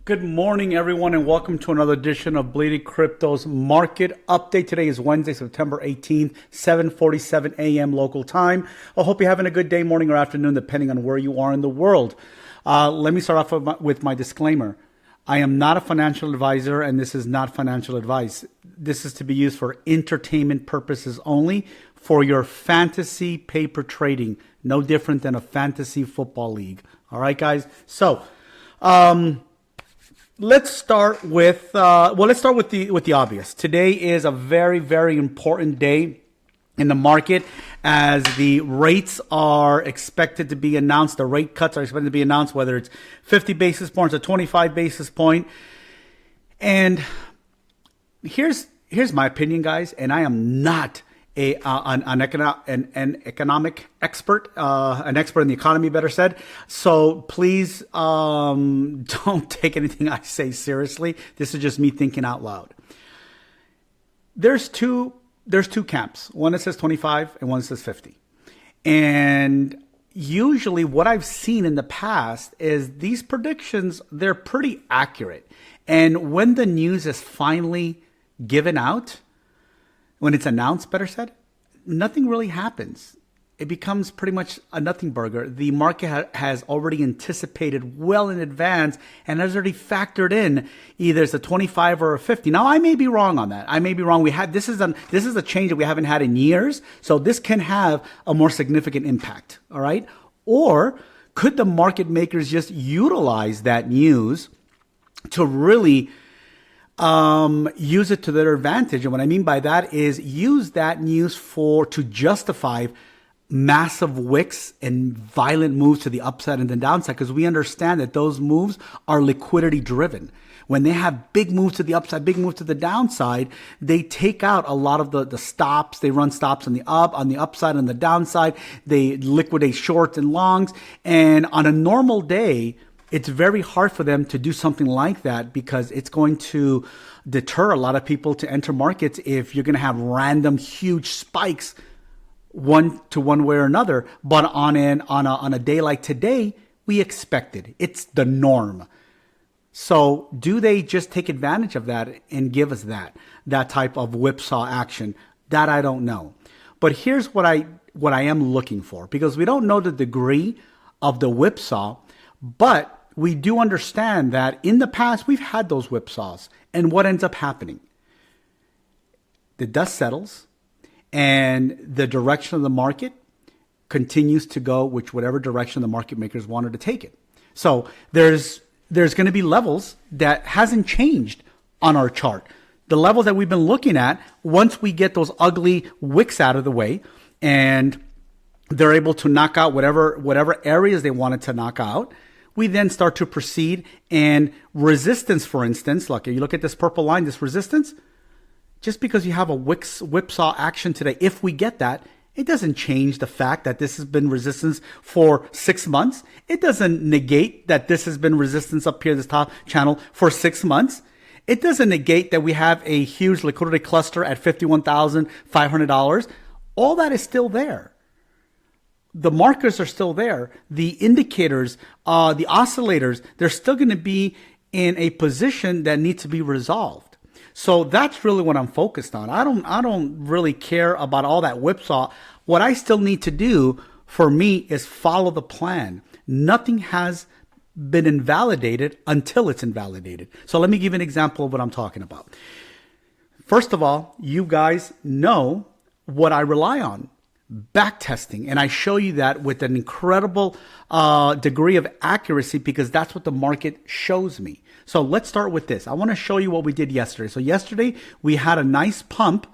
Good morning, everyone, and welcome to another edition of Bleeding Crypto's Market Update. Today is Wednesday, September 18th, 7:47 a.m. local time. I hope you're having a good day, morning, or afternoon, depending on where you are in the world. Let me start off with my disclaimer. I am not a financial advisor, and this is not financial advice. This is to be used for entertainment purposes only, for your fantasy paper trading. No different than a fantasy football league. All right, guys? So, let's start with the obvious. Today is a very, very important day in the market as the rates are expected to be announced. The rate cuts are expected to be announced, whether it's 50 basis points or 25 basis point. And here's my opinion, guys, and I am not an economic expert, an expert in the economy, better said. So please don't take anything I say seriously. This is just me thinking out loud. There's two camps. One that says 25 and one that says 50. And usually what I've seen in the past is these predictions, they're pretty accurate. And when the news is finally given out, when it's announced, better said, nothing really happens. It becomes pretty much a nothing burger. The market has already anticipated well in advance and has already factored in either it's a 25 or a 50. Now, I may be wrong on that. I may be wrong. This is a change that we haven't had in years, so this can have a more significant impact. All right, or could the market makers just utilize that news to really use it to their advantage? And what I mean by that is use that news to justify massive wicks and violent moves to the upside and the downside, because we understand that those moves are liquidity driven. When they have big moves to the upside, big moves to the downside, they take out a lot of the stops. They run stops on the upside and the downside. They liquidate shorts and longs. And on a normal day, it's very hard for them to do something like that because it's going to deter a lot of people to enter markets if you're going to have random huge spikes one way or another. But on a day like today, we expect it. It's the norm. So do they just take advantage of that and give us that type of whipsaw action? That I don't know. But here's what I am looking for, because we don't know the degree of the whipsaw, but we do understand that in the past, we've had those whipsaws. And what ends up happening? The dust settles and the direction of the market continues to go whatever direction the market makers wanted to take it. So there's going to be levels that hasn't changed on our chart. The levels that we've been looking at, once we get those ugly wicks out of the way and they're able to knock out whatever areas they wanted to knock out, we then start to proceed, and resistance, for instance, like you look at this purple line, this resistance, just because you have a whipsaw action today, if we get that, it doesn't change the fact that this has been resistance for 6 months. It doesn't negate that this has been resistance up here, this top channel, for 6 months. It doesn't negate that we have a huge liquidity cluster at $51,500. All that is still there. The markers are still there. The indicators, the oscillators, they're still going to be in a position that needs to be resolved. So that's really what I'm focused on. I don't really care about all that whipsaw. What I still need to do for me is follow the plan. Nothing has been invalidated until it's invalidated. So let me give you an example of what I'm talking about. First of all, you guys know what I rely on. Back testing, and I show you that with an incredible degree of accuracy because that's what the market shows me. So let's start with this. I want to show you what we did yesterday. So yesterday we had a nice pump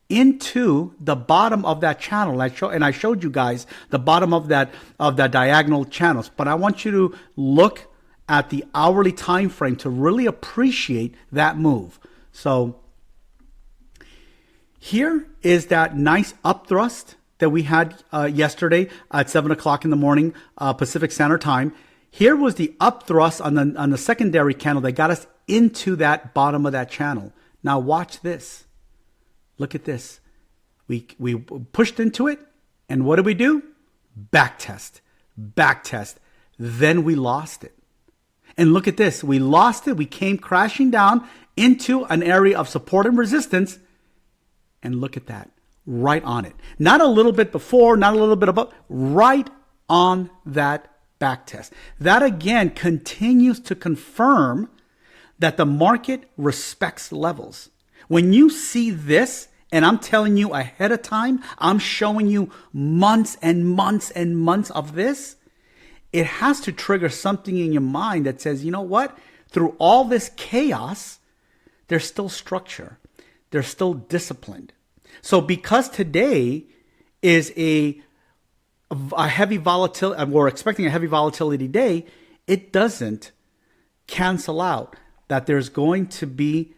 into the bottom of that channel. I showed you guys the bottom of that diagonal channels. But I want you to look at the hourly time frame to really appreciate that move. So here is that nice upthrust that we had yesterday at 7 o'clock in the morning, Pacific Standard Time. Here was the upthrust on the secondary candle that got us into that bottom of that channel. Now watch this. Look at this. We pushed into it, and what did we do? Back test. Then we lost it. And look at this. We lost it. We came crashing down into an area of support and resistance. And look at that. Right on it. Not a little bit before, not a little bit above. Right on that back test. That again continues to confirm that the market respects levels. When you see this, and I'm telling you ahead of time, I'm showing you months and months and months of this, it has to trigger something in your mind that says, you know what? Through all this chaos, there's still structure. They're still disciplined. So because today is a heavy volatility, we're expecting a heavy volatility day, it doesn't cancel out that there's going to be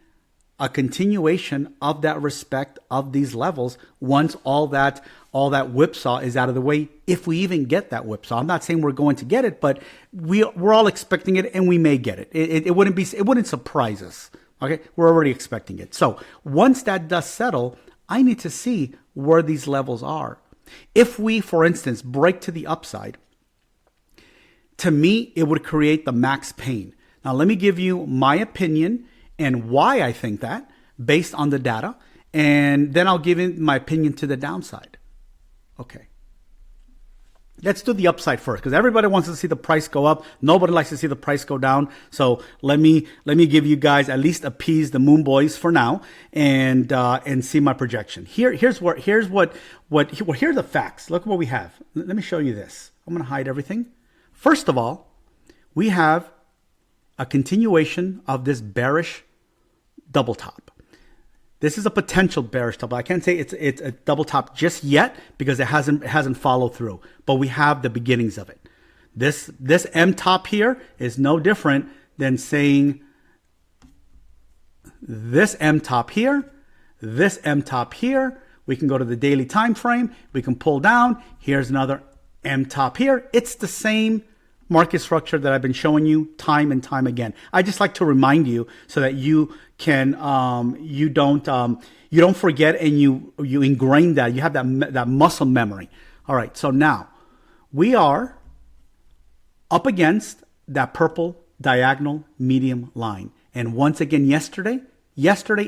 a continuation of that respect of these levels once all that whipsaw is out of the way, if we even get that whipsaw. I'm not saying we're going to get it, but we're all expecting it, and we may get it. It wouldn't surprise us. Okay, we're already expecting it. So once that does settle, I need to see where these levels are. If we, for instance, break to the upside, to me, it would create the max pain. Now, let me give you my opinion and why I think that based on the data. And then I'll give in my opinion to the downside. Okay. Let's do the upside first, because everybody wants to see the price go up. Nobody likes to see the price go down. So let me give you guys at least appease the moon boys for now and see my projection. Here's the facts. Look what we have. Let me show you this. I'm going to hide everything. First of all, we have a continuation of this bearish double top. This is a potential bearish double. I can't say it's a double top just yet because it hasn't followed through, but we have the beginnings of it. This M top here is no different than saying this M top here, this M top here. We can go to the daily time frame. We can pull down. Here's another M top here. It's the same market structure that I've been showing you time and time again. I just like to remind you so that you can you don't forget, and you ingrain that. You have that muscle memory. All right. So now we are up against that purple diagonal medium line. And once again, yesterday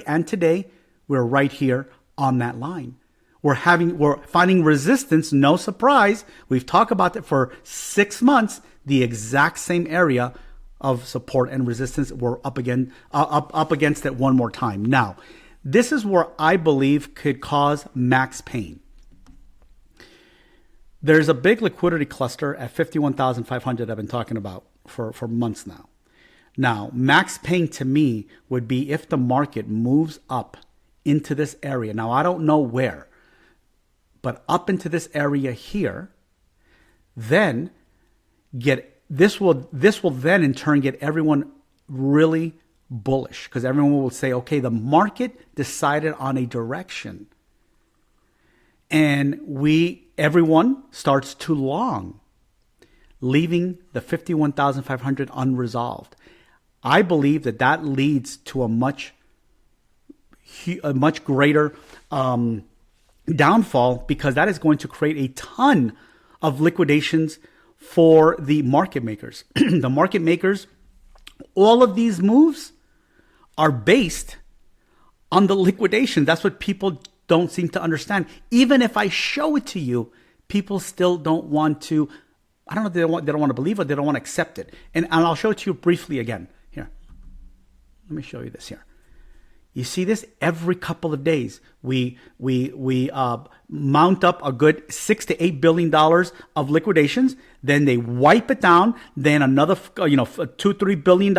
and today, we're right here on that line. We're finding resistance. No surprise. We've talked about that for 6 months. The exact same area of support and resistance. We're up against it one more time. Now, this is where I believe could cause max pain. There's a big liquidity cluster at 51,500 I've been talking about for months now. Now, max pain to me would be if the market moves up into this area. Now, I don't know where, but up into this area here, then this will then in turn get everyone really bullish, because everyone will say, okay, the market decided on a direction, and everyone starts to long, leaving the 51,500 unresolved. I believe that leads to a much greater downfall, because that is going to create a ton of liquidations for the market makers. The market makers, all of these moves are based on the liquidation. That's what people don't seem to understand. Even if I show it to you, people still don't want to. I don't know if they don't want to believe it, they don't want to accept it. And I'll show it to you briefly again. Here, let me show you this here. You see this every couple of days. We mount up a good $6 to $8 billion of liquidations. Then they wipe it down. Then another $2-3 billion.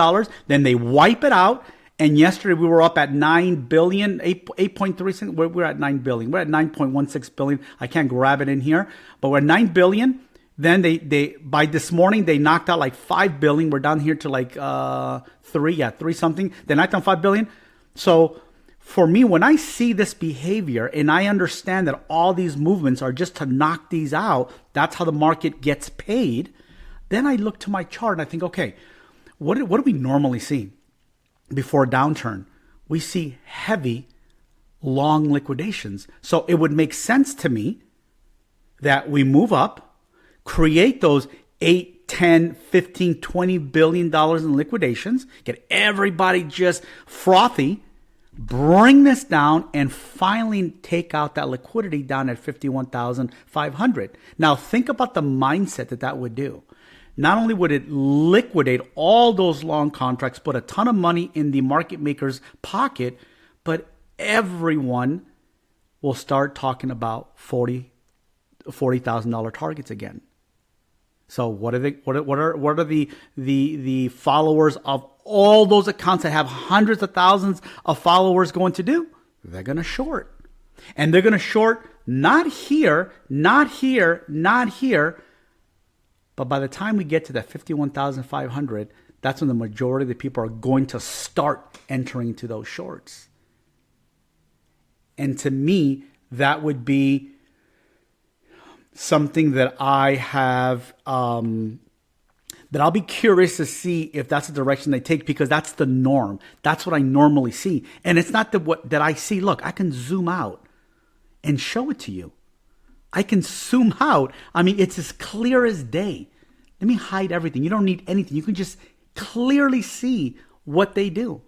Then they wipe it out. And yesterday we were up at 9 billion, 8.3. We're at 9 billion. We're at 9.16 billion. I can't grab it in here, but we're at 9 billion. Then they by this morning they knocked out like 5 billion. We're down here to like 3 something. They knocked down 5 billion. So for me, when I see this behavior and I understand that all these movements are just to knock these out, that's how the market gets paid. Then I look to my chart and I think, okay, what do we normally see before a downturn? We see heavy, long liquidations. So it would make sense to me that we move up, create those 8 10, 15, 20 billion dollars in liquidations, get everybody just frothy, bring this down, and finally take out that liquidity down at 51,500. Now think about the mindset that would do. Not only would it liquidate all those long contracts, put a ton of money in the market maker's pocket, but everyone will start talking about $40,000 targets again. So what are the followers of all those accounts that have hundreds of thousands of followers going to do? They're going to short. And they're going to short not here, not here, not here. But by the time we get to that 51,500, that's when the majority of the people are going to start entering into those shorts. And to me, that would be something that I have, that I'll be curious to see if that's the direction they take, because that's the norm. That's what I normally see. And it's not that I see. Look, I can zoom out and show it to you. I can zoom out. I mean, it's as clear as day. Let me hide everything. You don't need anything. You can just clearly see what they do.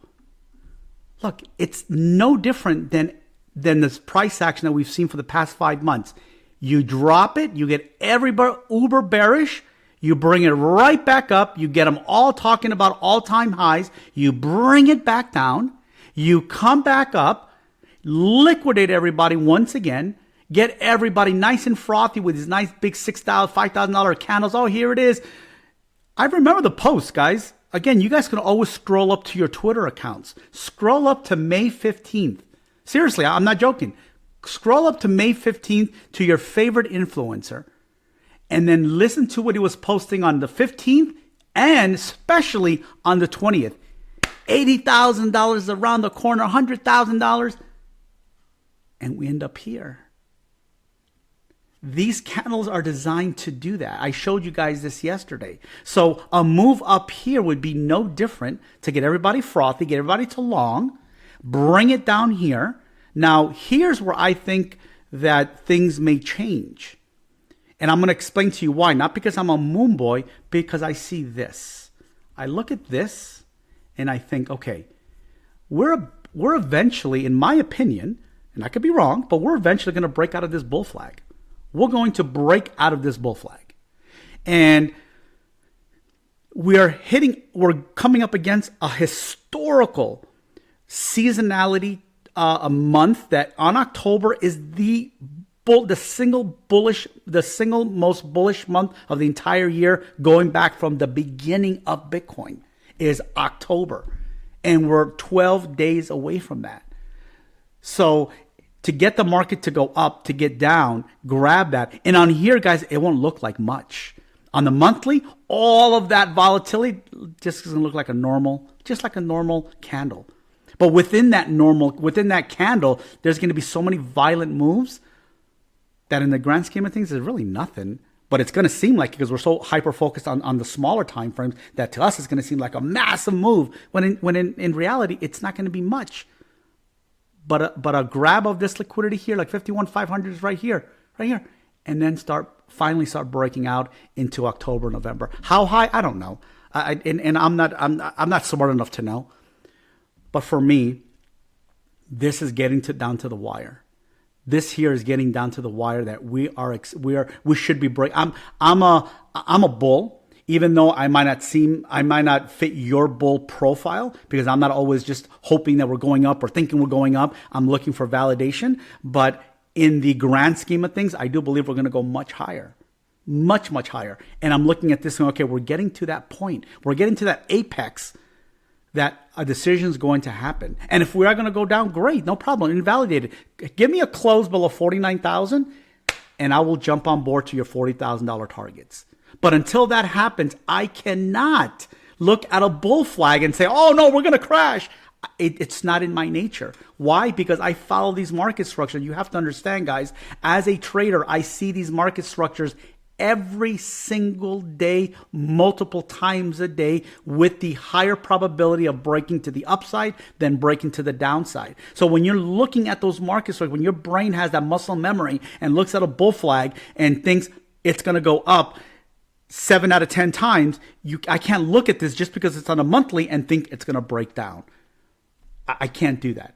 Look, it's no different than this price action that we've seen for the past 5 months. You drop it, you get everybody uber bearish, you bring it right back up, you get them all talking about all-time highs, you bring it back down, you come back up, liquidate everybody once again, get everybody nice and frothy with these nice big $6,000, $5,000 candles. Oh, here it is. I remember the post, guys. Again, you guys can always scroll up to your Twitter accounts. Scroll up to May 15th. Seriously, I'm not joking. Scroll up to May 15th to your favorite influencer and then listen to what he was posting on the 15th and especially on the 20th. $80,000 around the corner, $100,000. And we end up here. These candles are designed to do that. I showed you guys this yesterday. So a move up here would be no different to get everybody frothy, get everybody to long, bring it down here. Now, here's where I think that things may change. And I'm going to explain to you why. Not because I'm a moon boy, because I see this. I look at this and I think, okay, we're eventually, in my opinion, and I could be wrong, but we're eventually going to break out of this bull flag. We're going to break out of this bull flag. And we're coming up against a historical seasonality, a month that on October is the single most bullish month of the entire year, going back from the beginning of Bitcoin, is October. And we're 12 days away from that. So to get the market to go up, to get down, grab that. And on here, guys, it won't look like much. On the monthly, all of that volatility just doesn't look like a normal candle. But within that candle, there's going to be so many violent moves that in the grand scheme of things, is really nothing. But it's going to seem like, because we're so hyper-focused on the smaller time frames, that to us it's going to seem like a massive move, when in reality, it's not going to be much. But a grab of this liquidity here, like 51,500 is right here, and then finally start breaking out into October, November. How high? I don't know. I'm not smart enough to know. But for me, this is getting down to the wire. This here is getting down to the wire that we should be breaking. I'm a bull, even though I might not fit your bull profile, because I'm not always just hoping that we're going up or thinking we're going up. I'm looking for validation. But in the grand scheme of things, I do believe we're going to go much higher. Much, much higher. And I'm looking at this and, okay, we're getting to that point. We're getting to that apex that a decision is going to happen. And if we are going to go down, great, no problem, invalidate it. Give me a close below 49,000 and I will jump on board to your $40,000 targets. But until that happens, I cannot look at a bull flag and say, oh no, we're going to crash. It's not in my nature. Why? Because I follow these market structures. You have to understand, guys, as a trader, I see these market structures every single day, multiple times a day, with the higher probability of breaking to the upside than breaking to the downside. So when you're looking at those markets, like when your brain has that muscle memory and looks at a bull flag and thinks it's going to go up, 7 out of 10 times, I can't look at this just because it's on a monthly and think it's going to break down. I can't do that.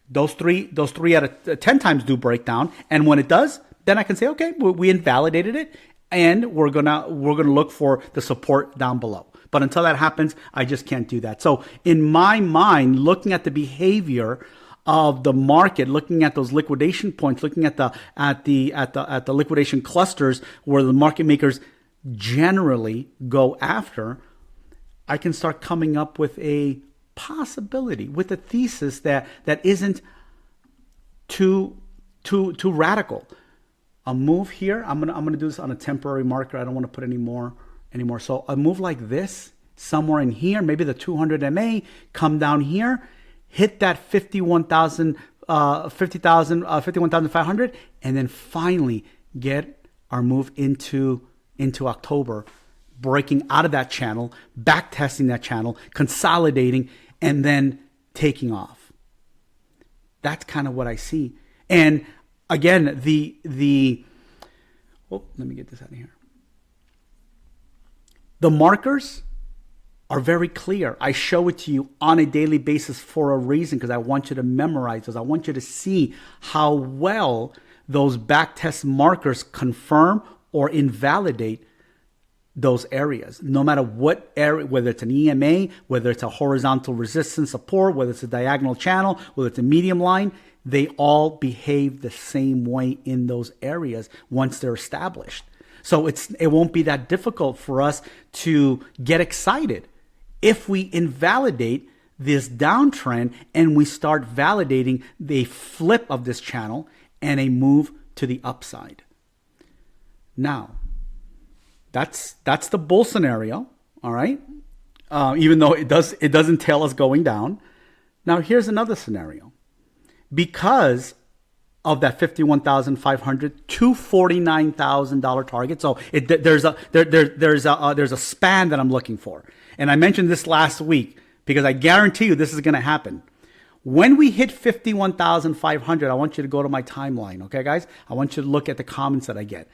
Those three out of 10 times do break down, and when it does, then I can say, okay, we invalidated it, and we're gonna look for the support down below. But until that happens, I just can't do that. So in my mind, looking at the behavior of the market, looking at those liquidation points, looking at the liquidation clusters where the market makers generally go after, I can start coming up with a possibility, with a thesis that isn't too radical. A move here, I'm gonna do this on a temporary marker. I don't want to put any more. So a move like this, somewhere in here, maybe the 200 MA, come down here, hit that 51,500, and then finally get our move into October, breaking out of that channel, back testing that channel, consolidating, and then taking off. That's kind of what I see. And again, let me get this out of here. The markers are very clear. I show it to you on a daily basis for a reason, because I want you to memorize those. I want you to see how well those backtest markers confirm or invalidate those areas. No matter what area, whether it's an EMA, whether it's a horizontal resistance support, whether it's a diagonal channel, whether it's a medium line, they all behave the same way in those areas once they're established. So it won't be that difficult for us to get excited if we invalidate this downtrend and we start validating the flip of this channel and a move to the upside. Now, that's the bull scenario, all right? Even though it doesn't tell us going down. Now, here's another scenario. Because of that $51,500 to $49,000 target. So there's a span that I'm looking for. And I mentioned this last week because I guarantee you this is going to happen. When we hit 51,500, I want you to go to my timeline. Okay, guys? I want you to look at the comments that I get.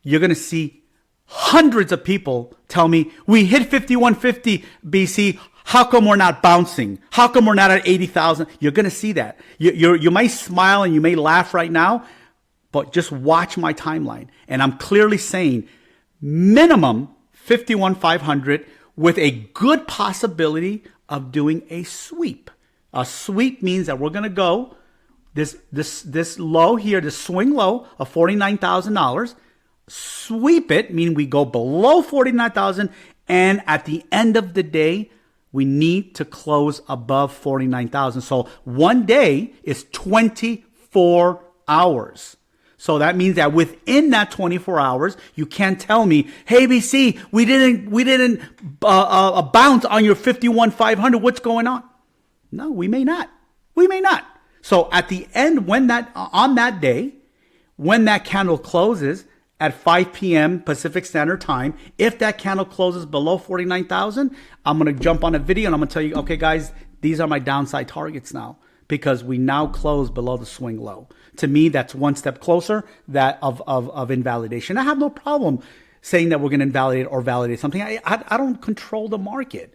You're going to see hundreds of people tell me, we hit 5150 BC. How come we're not bouncing? How come we're not at 80,000? You're going to see that. You may smile and you may laugh right now, but just watch my timeline. And I'm clearly saying minimum 51,500 with a good possibility of doing a sweep. A sweep means that we're going to go this low here, this swing low of $49,000. Sweep it, meaning we go below 49,000, and at the end of the day, we need to close above 49,000. So one day is 24 hours. So that means that within that 24 hours, you can't tell me, hey, BC, we didn't bounce on your 51,500. What's going on? No, we may not. We may not. So at the end, on that day, when that candle closes at 5 p.m. Pacific Standard Time, if that candle closes below 49,000, I'm going to jump on a video and I'm going to tell you, okay, guys, these are my downside targets now because we now close below the swing low. To me, that's one step closer of invalidation. I have no problem saying that we're going to invalidate or validate something. I don't control the market.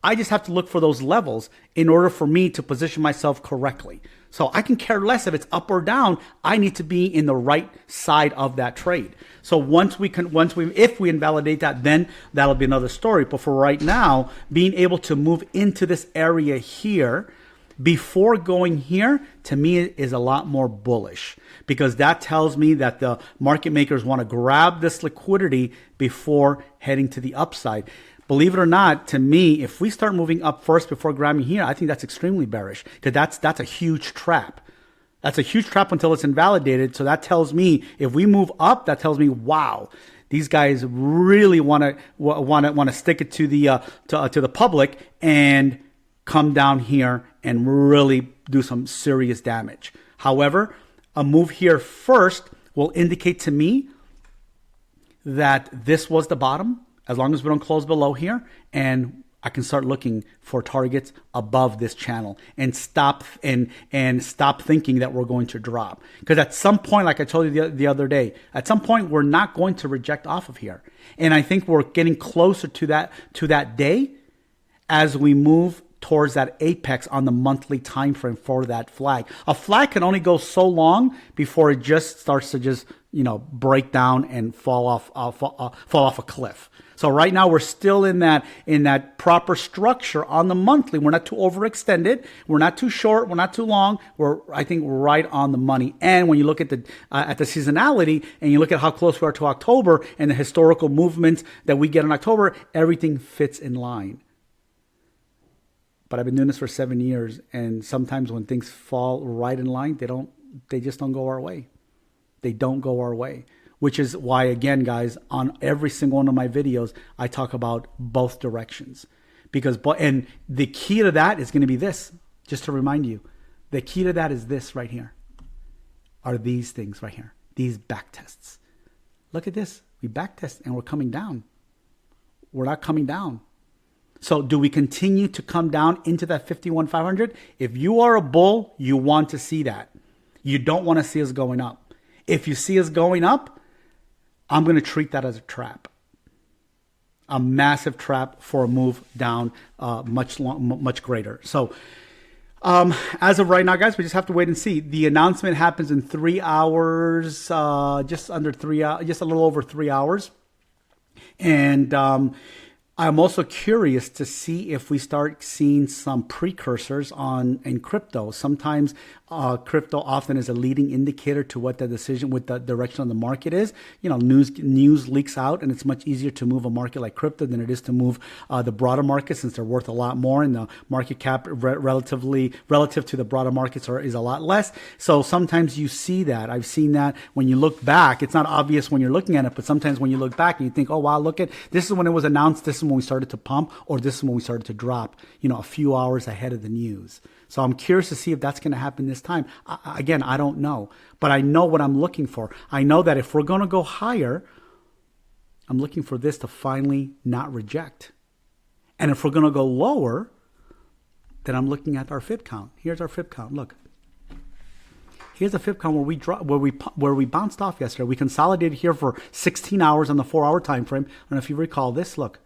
I just have to look for those levels in order for me to position myself correctly. So I can care less if it's up or down. I need to be in the right side of that trade. So if we invalidate that, then that'll be another story. But for right now, being able to move into this area here before going here, to me, is a lot more bullish because that tells me that the market makers want to grab this liquidity before heading to the upside. Believe it or not, to me, if we start moving up first before grabbing here, I think that's extremely bearish because that's a huge trap. That's a huge trap until it's invalidated. So that tells me if we move up, that tells me, wow, these guys really want to stick it to the public and come down here and really do some serious damage. However, a move here first will indicate to me that this was the bottom. As long as we don't close below here, and I can start looking for targets above this channel and stop thinking that we're going to drop. Because at some point, like I told you the other day, at some point we're not going to reject off of here. And I think we're getting closer to that day as we move towards that apex on the monthly time frame for that flag. A flag can only go so long before it just starts to just, break down and fall off a cliff. So right now we're still in that proper structure on the monthly. We're not too overextended. We're not too short. We're not too long. I think we're right on the money. And when you look at the seasonality and you look at how close we are to October and the historical movements that we get in October, everything fits in line. But I've been doing this for 7 years, and sometimes when things fall right in line, they just don't go our way. They don't go our way, which is why, again, guys, on every single one of my videos, I talk about both directions. And the key to that is going to be this, just to remind you, the key to that is this right here, are these things right here, these back tests. Look at this. We back test and we're coming down. We're not coming down. So do we continue to come down into that 51,500? If you are a bull, you want to see that. You don't want to see us going up. If you see us going up, I'm going to treat that as a trap. A massive trap for a move down much greater. So as of right now, guys, we just have to wait and see. The announcement happens in 3 hours, just a little over 3 hours. And I'm also curious to see if we start seeing some precursors in crypto. Sometimes crypto often is a leading indicator to what the direction of the market is. News leaks out, and it's much easier to move a market like crypto than it is to move the broader market, since they're worth a lot more, and the market cap relative to the broader markets is a lot less. So sometimes you see that. I've seen that when you look back. It's not obvious when you're looking at it, but sometimes when you look back and you think, oh wow, look at this is when it was announced. This is when we started to pump, or this is when we started to drop. A few hours ahead of the news. So I'm curious to see if that's going to happen this time. Again, I don't know, but I know what I'm looking for. I know that if we're going to go higher, I'm looking for this to finally not reject. And if we're going to go lower, then I'm looking at our fib count. Here's our fib count. Look. Here's the fib count where we bounced off yesterday. We consolidated here for 16 hours on the 4-hour time frame. I don't know if you recall this. Look.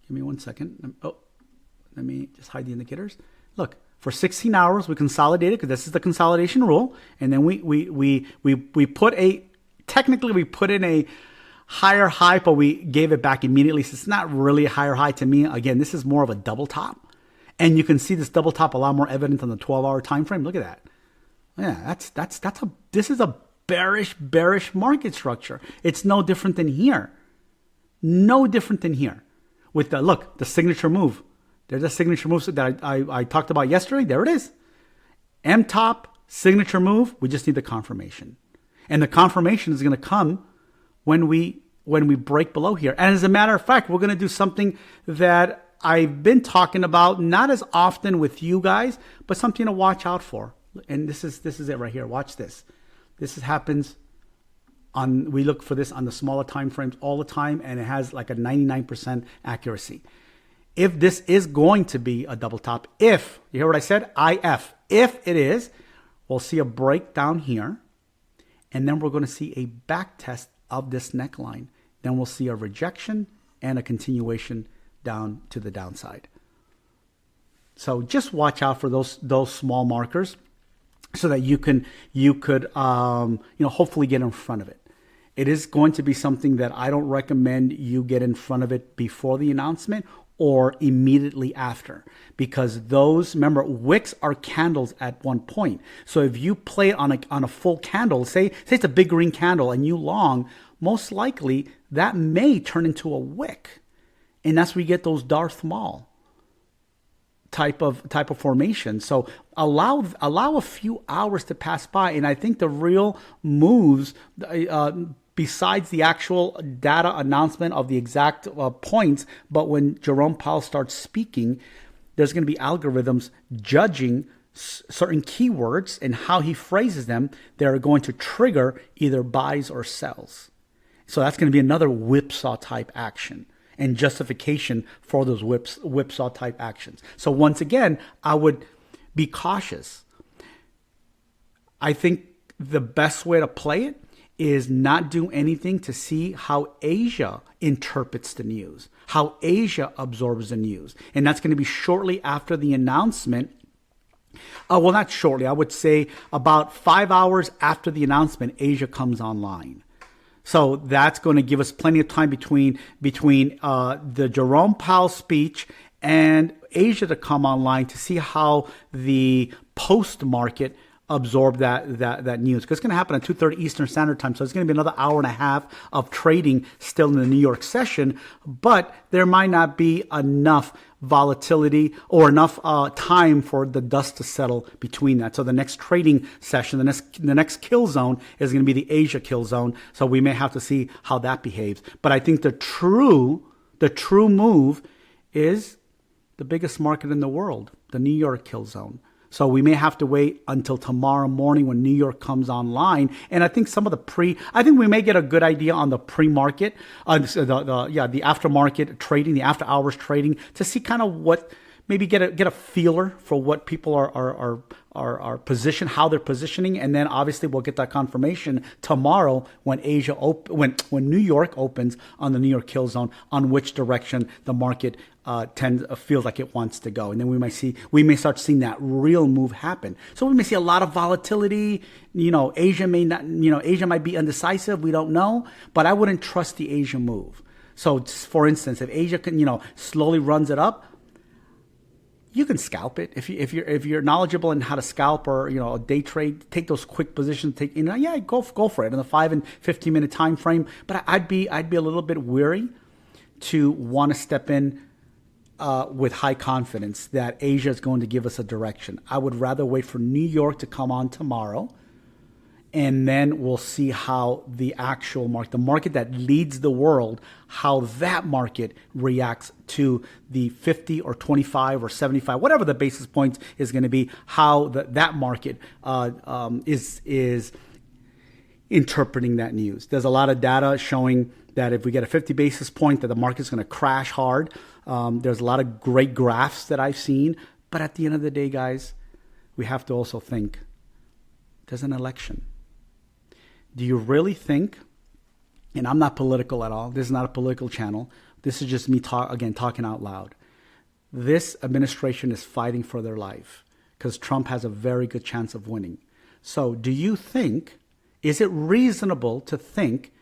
Give me 1 second. Let me just hide the indicators. Look. For 16 hours, we consolidated, because this is the consolidation rule. And then we put in a higher high, but we gave it back immediately. So it's not really a higher high to me. Again, this is more of a double top. And you can see this double top a lot more evident on the 12-hour time frame. Look at that. Yeah, this is a bearish market structure. It's no different than here. No different than here. With the signature move. There's a signature move that I talked about yesterday. There it is. M-top, signature move. We just need the confirmation. And the confirmation is going to come when we break below here. And as a matter of fact, we're going to do something that I've been talking about, not as often with you guys, but something to watch out for. And this is it right here. Watch this. Happens we look for this on the smaller time frames all the time, and it has like a 99% accuracy. If this is going to be a double top, you hear what I said? If it is, we'll see a breakdown here, and then we're going to see a back test of this neckline. Then we'll see a rejection and a continuation down to the downside. So just watch out for those small markers, so that you could hopefully get in front of it. It is going to be something that I don't recommend you get in front of it before the announcement or immediately after, because remember, wicks are candles at one point. So if you play it on a full candle, say it's a big green candle and you long, most likely that may turn into a wick, and that's where you get those Darth Maul type of formation. So allow a few hours to pass by, and I think the real moves, besides the actual data announcement of the exact points, but when Jerome Powell starts speaking, there's going to be algorithms judging certain keywords and how he phrases them that are going to trigger either buys or sells. So that's going to be another whipsaw type action. and justification for those whipsaw type actions. So once again, I would be cautious. I think the best way to play it is not do anything to see how Asia interprets the news, how Asia absorbs the news. And that's going to be shortly after the announcement. Well, not shortly. I would say about 5 hours after the announcement, Asia comes online. So that's going to give us plenty of time between the Jerome Powell speech and Asia to come online to see how the post market absorb that news, because it's going to happen at 2:30 Eastern Standard Time. So it's going to be another hour and a half of trading still in the New York session, but there might not be enough volatility or enough time for the dust to settle between that. So the next trading session, the next kill zone is going to be the Asia kill zone. So we may have to see how that behaves. But I think the true move is the biggest market in the world, the New York kill zone. So we may have to wait until tomorrow morning when New York comes online. And I think some of the I think we may get a good idea on the pre-market, the aftermarket trading, the after hours trading, to see kind of what, maybe get a feeler for what people are positioned, how they're positioning. And then obviously we'll get that confirmation tomorrow when when New York opens on the New York kill zone, on which direction the market feels like it wants to go. And then we may start seeing that real move happen. So we may see a lot of volatility. Asia might be undecisive. We don't know, but I wouldn't trust the Asia move. So for instance, if Asia can, slowly runs it up, you can scalp it if you're knowledgeable in how to scalp or a day trade. Take those quick positions. Go for it in the 5 and 15 minute time frame. But I'd be a little bit weary to want to step in with high confidence that Asia is going to give us a direction. I would rather wait for New York to come on tomorrow, and then we'll see how the actual market, the market that leads the world, how that market reacts to the 50 or 25 or 75, whatever the basis points is going to be, how that market is interpreting that news. There's a lot of data showing that if we get a 50 basis point, that the market's going to crash hard. There's a lot of great graphs that I've seen. But at the end of the day, guys, we have to also think, there's an election. Do you really think, and I'm not political at all, this is not a political channel, this is just me talking out loud. This administration is fighting for their life because Trump has a very good chance of winning. So do you think, is it reasonable to think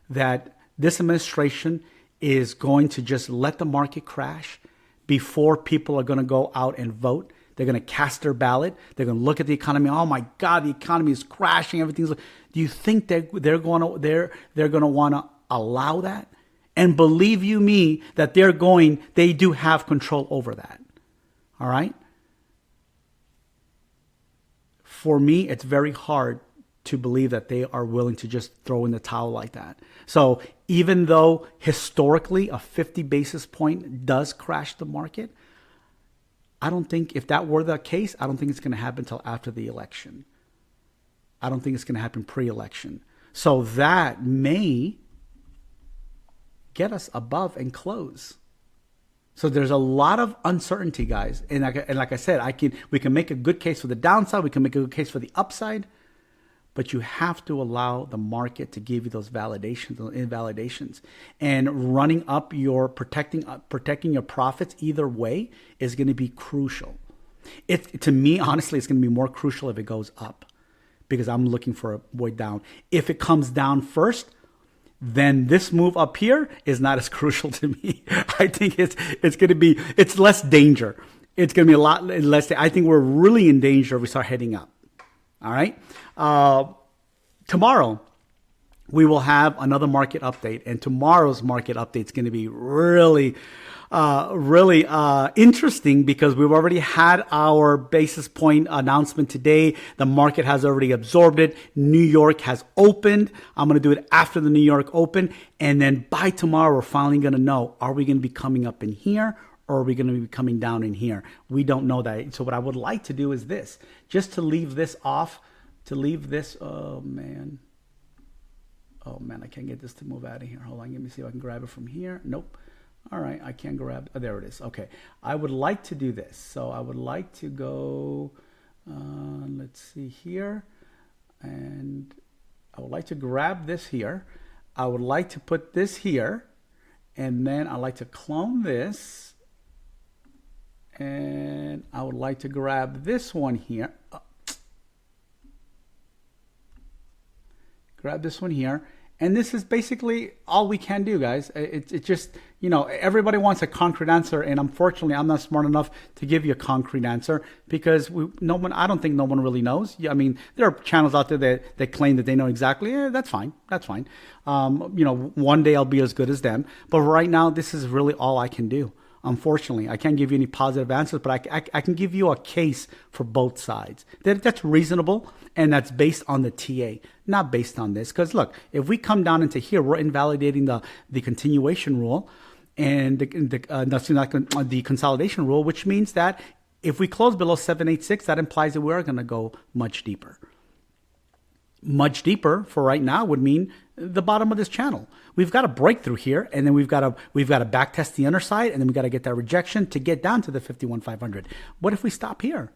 that this administration is going to just let the market crash before people are going to go out and vote? They're going to cast their ballot. They're going to look at the economy. Oh my God, the economy is crashing. Everything's. Do you think they're going to want to allow that? And believe you me, that they do have control over that. All right. For me, it's very hard to believe that they are willing to just throw in the towel like that. So even though historically a 50 basis point does crash the market, I don't think, if that were the case, I don't think it's going to happen until after the election. I don't think it's going to happen pre-election. So that may get us above and close. So there's a lot of uncertainty, guys. And like I said, we can make a good case for the downside. We can make a good case for the upside. But you have to allow the market to give you those validations, those invalidations. And running up protecting your profits either way is going to be crucial. To me, honestly, it's going to be more crucial if it goes up, because I'm looking for a way down. If it comes down first, then this move up here is not as crucial to me. I think it's going to be, it's less danger. It's going to be a lot less. I think we're really in danger if we start heading up. All right. Tomorrow, we will have another market update, and tomorrow's market update is going to be really interesting, because we've already had our basis point announcement today. The market has already absorbed it. New York has opened. I'm going to do it after the New York Open, and then by tomorrow, we're finally going to know, are we going to be coming up in here, or are we going to be coming down in here? We don't know that. So what I would like to do is this, just to leave this off, oh man, I can't get this to move out of here. Hold on, let me see if I can grab it from here. Nope. All right, I can't grab. Oh, there it is. Okay, I would like to do this. So I would like to go. Let's see here, and I would like to grab this here. I would like to put this here, and then I like to clone this, and I would like to grab this one here. Grab this one here. And this is basically all we can do, guys. It's just, you know, everybody wants a concrete answer. And unfortunately, I'm not smart enough to give you a concrete answer because I don't think no one really knows. I mean, there are channels out there that claim that they know exactly. Yeah, that's fine. That's fine. You know, one day I'll be as good as them. But right now, this is really all I can do. Unfortunately, I can't give you any positive answers, but I can give you a case for both sides. That's reasonable, and that's based on the TA, not based on this. Because look, if we come down into here, we're invalidating the continuation rule and the consolidation rule, which means that if we close below 786, that implies that we are going to go much deeper. Much deeper for right now would mean the bottom of this channel. We've got a breakthrough here, and then we've got to back test the underside, and then we've got to get that rejection to get down to the 51,500. What if we stop here?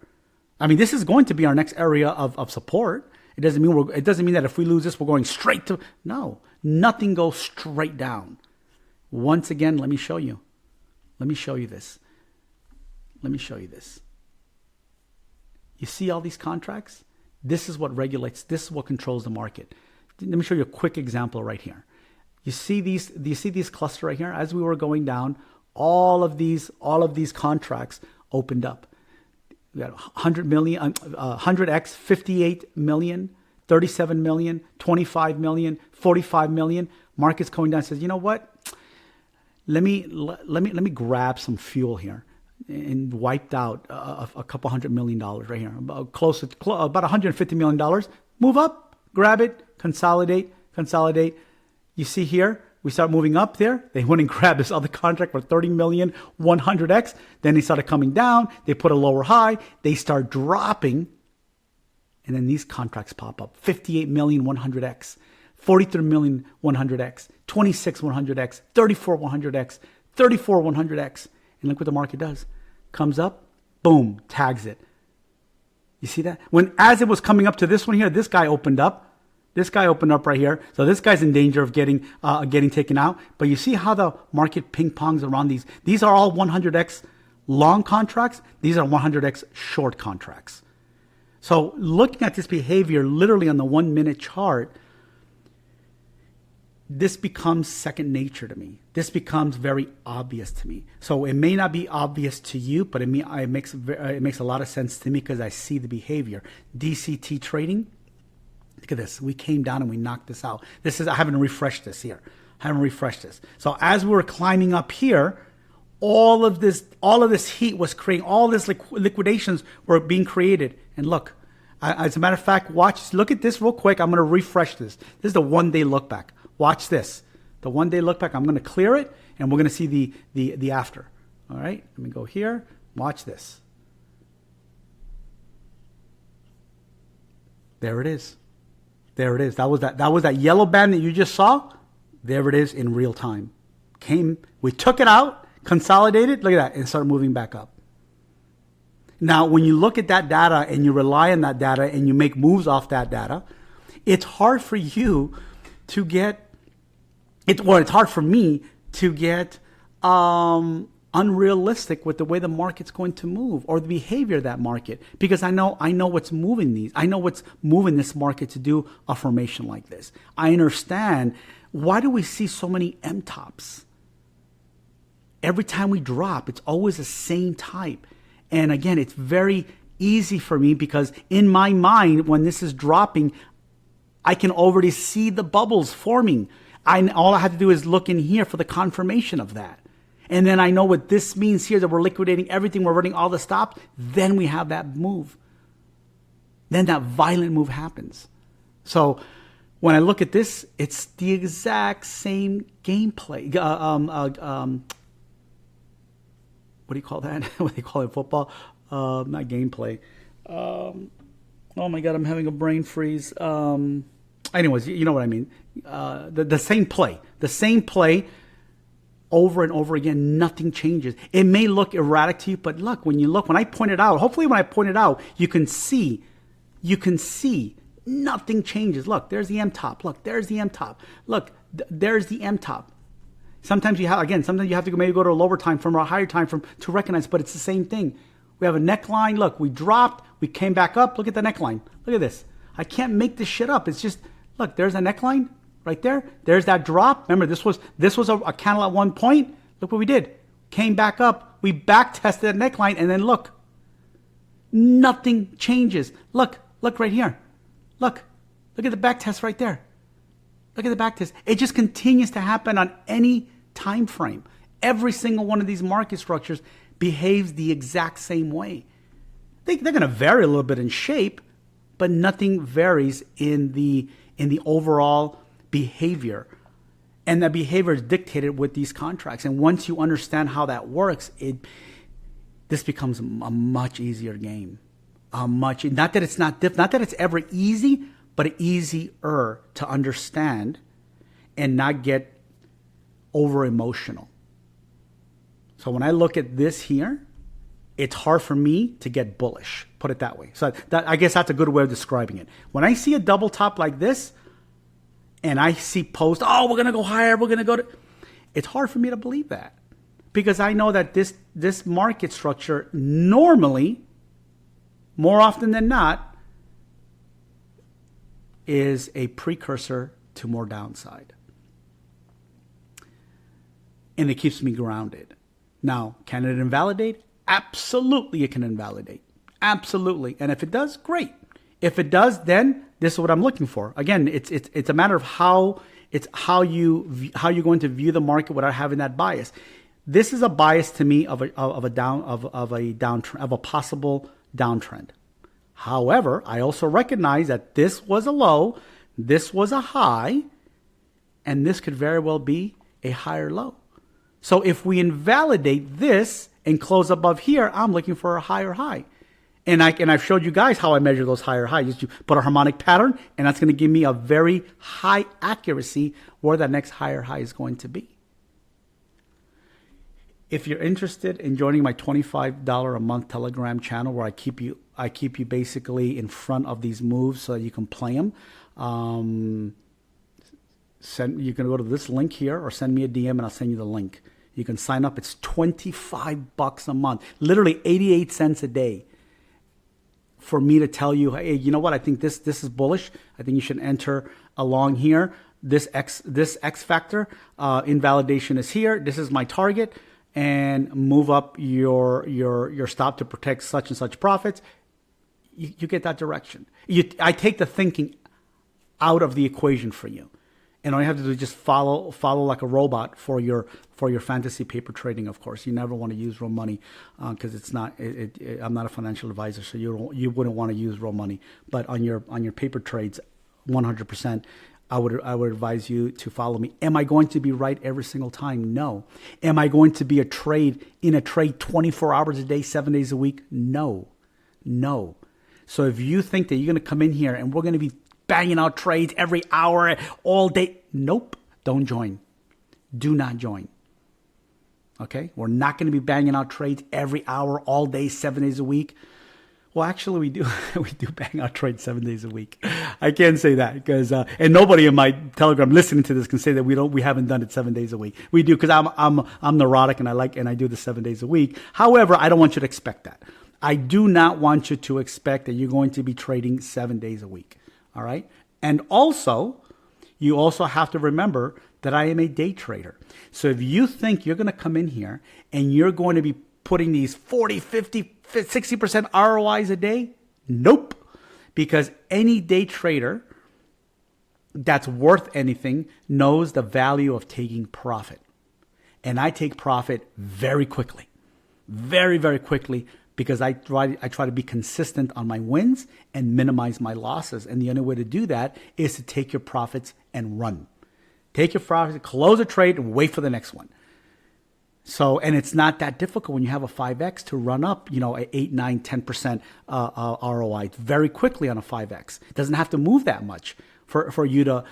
I mean, this is going to be our next area of support. It doesn't mean that if we lose this, we're going straight to. No, nothing goes straight down. Once again, let me show you. Let me show you this. Let me show you this. You see all these contracts? This is what regulates, this is what controls the market. Let me show you a quick example right here. You see these, do you see these cluster right here? As we were going down, all of these contracts opened up. We got 100 million, 100x, 58 million, 37 million, 25 million, 45 million. Market's going down, says, you know what? Let me grab some fuel here. And wiped out a couple $100 million right here, about $150 million. Move up, grab it, consolidate. You see here, we start moving up there. They went and grabbed this other contract for 30 million, 100x. Then they started coming down. They put a lower high. They start dropping. And then these contracts pop up. 58 million, 100x. 43 million, 100x. 26, 100x. 34, 100x. 34, 100x. And look what the market does. Comes up, boom, tags it. You see that? As it was coming up to this one here, this guy opened up. This guy opened up right here. So this guy's in danger of getting taken out. But you see how the market ping-pongs around these. These are all 100x long contracts. These are 100x short contracts. So looking at this behavior literally on the 1 minute chart, this becomes second nature to me. This becomes very obvious to me. So it may not be obvious to you, but it makes a lot of sense to me because I see the behavior. DCT trading. Look at this. We came down and we knocked this out. I haven't refreshed this here. So as we were climbing up here, all of this heat was creating, all this liquidations were being created. And look, as a matter of fact, look at this real quick. I'm going to refresh this. This is the 1 day look back. Watch this. The 1 day look back, I'm going to clear it, and we're going to see the after. All right, let me go here. Watch this. There it is. That was that yellow band that you just saw. There it is in real time. We took it out, consolidated, look at that, and started moving back up. Now, when you look at that data and you rely on that data and you make moves off that data, it's hard for you to get it's hard for me to get unrealistic with the way the market's going to move or the behavior of that market, because I know what's moving these. I know what's moving this market to do a formation like this. I understand why do we see so many M tops? Every time we drop, it's always the same type. And again, it's very easy for me because in my mind, when this is dropping, I can already see the bubbles forming. All I have to do is look in here for the confirmation of that. And then I know what this means here, that we're liquidating everything, we're running all the stops. Then we have that move. Then that violent move happens. So when I look at this, it's the exact same gameplay. What do you call that? What do you call it in football? Not gameplay. Oh my God, I'm having a brain freeze. Anyways, you know what I mean. The same play. over and over again, nothing changes. It may look erratic to you, but look, when I point it out, hopefully when I point it out, you can see nothing changes. Look, there's the M top. Look, there's the M top. Look, there's the M top. Sometimes you have to maybe go to a lower time frame or a higher time frame to recognize, but it's the same thing. We have a neckline. Look, we dropped, we came back up. Look at the neckline. Look at this. I can't make this shit up. It's just, look, there's a neckline right there. There's that drop. Remember, this was a candle at one point. Look what we did. Came back up. We back tested that neckline, and then look. Nothing changes. Look right here. Look at the back test right there. Look at the back test. It just continues to happen on any time frame. Every single one of these market structures behaves the exact same way. They're going to vary a little bit in shape, but nothing varies in the overall behavior. And that behavior is dictated with these contracts. And once you understand how that works, this becomes a much easier game. Not that it's ever easy, but easier to understand and not get over emotional. So when I look at this here, it's hard for me to get bullish, put it that way. So I guess that's a good way of describing it. When I see a double top like this and I see post, oh, we're going to go higher, we're going to go to, it's hard for me to believe that because I know that this market structure normally, more often than not, is a precursor to more downside. And it keeps me grounded. Now, can it invalidate? Absolutely it can invalidate. Absolutely. And if it does, great. If it does, then this is what I'm looking for. Again, it's a matter of how you're going to view the market without having that bias. This is a bias to me of a possible downtrend. However, I also recognize that this was a low, this was a high, and this could very well be a higher low. So if we invalidate this and close above here, I'm looking for a higher high. And I've showed you guys how I measure those higher highs. You put a harmonic pattern, and that's going to give me a very high accuracy where that next higher high is going to be. If you're interested in joining my $25 a month Telegram channel where I keep you basically in front of these moves so that you can play them, you can go to this link here or send me a DM and I'll send you the link. You can sign up. It's $25 a month, literally 88 cents a day for me to tell you, hey, you know what? I think this is bullish. I think you should enter along here. This X factor invalidation is here. This is my target. And move up your stop to protect such and such profits. You get that direction. I take the thinking out of the equation for you, and all you have to do is just follow like a robot for your fantasy paper trading. Of course, you never want to use real money because it's not. I'm not a financial advisor, so you wouldn't want to use real money. But on your paper trades, 100%. I would advise you to follow me. Am I going to be right every single time? No. Am I going to be in a trade 24 hours a day, 7 days a week? No. So if you think that you're going to come in here and we're going to be banging out trades every hour, all day, nope, don't join. Do not join. Okay? We're not going to be banging out trades every hour, all day, 7 days a week. Well, actually, we do bang out trades 7 days a week. I can't say that because and nobody in my Telegram listening to this can say that we haven't done it 7 days a week. We do because I'm neurotic and I do this 7 days a week. However, I don't want you to expect that. I do not want you to expect that you're going to be trading 7 days a week. All right, and also you also have to remember that I am a day trader. So if you think you're going to come in here and you're going to be putting these 40, 50, 60% ROIs a day? Nope. Because any day trader that's worth anything knows the value of taking profit. And I take profit very quickly. Very, very quickly because I try to be consistent on my wins and minimize my losses. And the only way to do that is to take your profits and run. Take your profits, close a trade, and wait for the next one. So, and it's not that difficult when you have a 5X to run up, a 8, 9, 10% ROI very quickly on a 5X. It doesn't have to move that much. for you to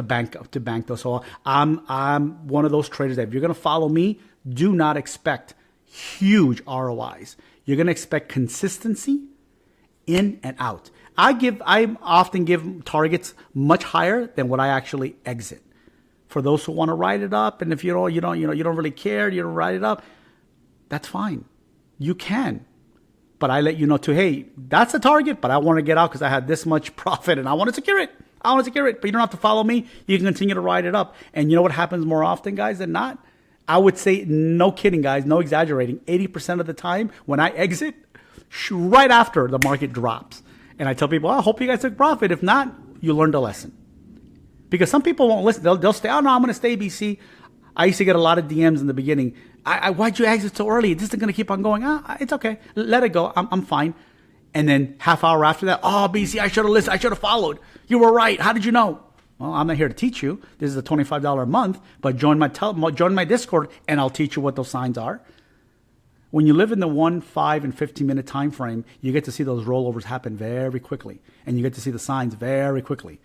bank those. So I'm one of those traders that if you're going to follow me, do not expect huge ROIs. You're going to expect consistency in and out. I often give targets much higher than what I actually exit. For those who want to write it up, and if you don't really care, you don't write it up, that's fine. You can. But I let you know too, hey, that's a target, but I want to get out because I had this much profit and I want to secure it. But you don't have to follow me. You can continue to ride it up. And you know what happens more often, guys, than not? I would say, no kidding, guys, no exaggerating, 80% of the time when I exit, right after the market drops. And I tell people, I hope you guys took profit. If not, you learned a lesson. Because some people won't listen. They'll stay, oh, no, I'm going to stay BC. I used to get a lot of DMs in the beginning. Why'd you exit so early? This isn't going to keep on going. It's okay. Let it go. I'm fine. And then half hour after that, oh, BC, I should have listened. I should have followed. You were right. How did you know? Well, I'm not here to teach you. This is a $25 a month, but join my Discord and I'll teach you what those signs are. When you live in the 1, 5, and 15-minute time frame, you get to see those rollovers happen very quickly. And you get to see the signs very quickly.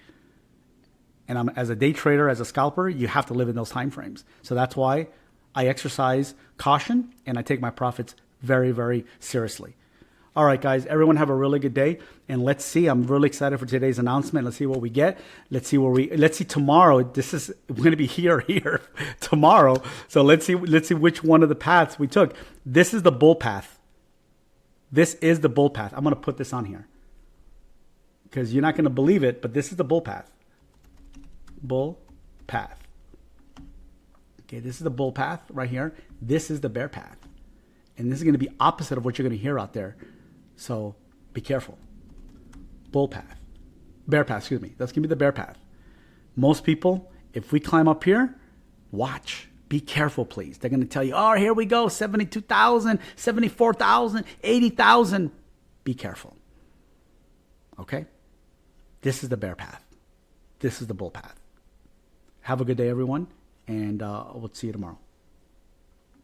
And as a day trader, as a scalper, you have to live in those time frames. So that's why I exercise caution and I take my profits very, very seriously. All right, guys, everyone have a really good day. And let's see, I'm really excited for today's announcement. Let's see what we get. Let's see tomorrow. We're going to be here tomorrow. So let's see which one of the paths we took. This is the bull path. This is the bull path. I'm going to put this on here because you're not going to believe it, but this is the bull path. Bull path. Okay, this is the bull path right here. This is the bear path. And this is going to be opposite of what you're going to hear out there. So be careful. Bull path. Bear path, excuse me. That's going to be the bear path. Most people, if we climb up here, watch. Be careful, please. They're going to tell you, oh, here we go, 72,000, 74,000, 80,000. Be careful. Okay? This is the bear path. This is the bull path. Have a good day, everyone, and we'll see you tomorrow.